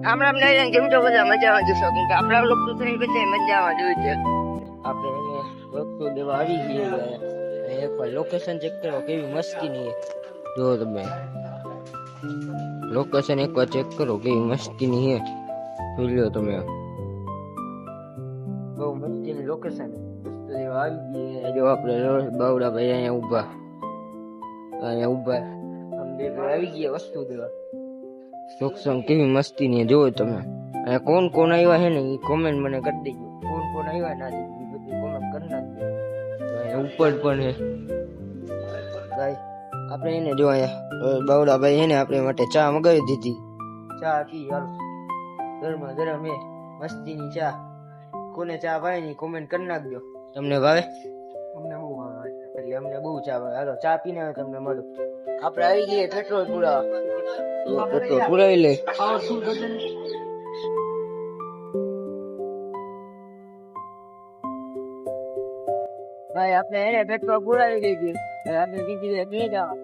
રામ રામ નારાયણ, કેમ છો બધા? મજામાં જશો? કેમ કે આપણા લોકો તો થઈ બધા મજામાં જોઈએ છે. આપણે એને વસ્તુ દેવા આવી ગઈ એક વાર લોકેશન ચેક કરો, કેવી મસ્તી ની જો તમે લોકેશન એક વાર ચેક કરો, કેવી મસ્તી ની હે. જોઈ લો તમે, બહુ મસ્તી ની લોકેશન. વસ્તુ દેવા આવી ગઈ. જો આપણે બાવડા ભાઈ અહીંયા ઉભા આમ બે આવી ગયા વસ્તુ દેવા. લોકેશન કેવી મસ્તી ની જોવો તમે. અહીંયા કોણ કોણ આવ્યા છે ને એ કોમેન્ટ મને કરી દેજો. કોણ કોણ આવ્યા ના એ બધી કોમેન્ટ કરી નાખજો. અહીંયા ઉપર પણ હે ભાઈ. આપણે એને જો અહીંયા બાવડા ભાઈ એને આપણે માટે ચા મગાવી દીધી. ચા પી હાલ ગરમા ગરમ હે મસ્તીની ચા. કોને ચા ભાવે ની કોમેન્ટ કરી નાખજો. તમને ભાવે? અમને બહુ ભાવે, એટલે અમને બહુ ચા ભાવે. હાલો ચા પીને તમને મળું. આપણે આવી ગઈએ પેટ્રોલ પુરાવા. પેટ્રોલ પુરાવી લે. ભાઈ આપણે એને પેટ્રોલ પુરાવી દીધું. આપણે બીજી બે જવા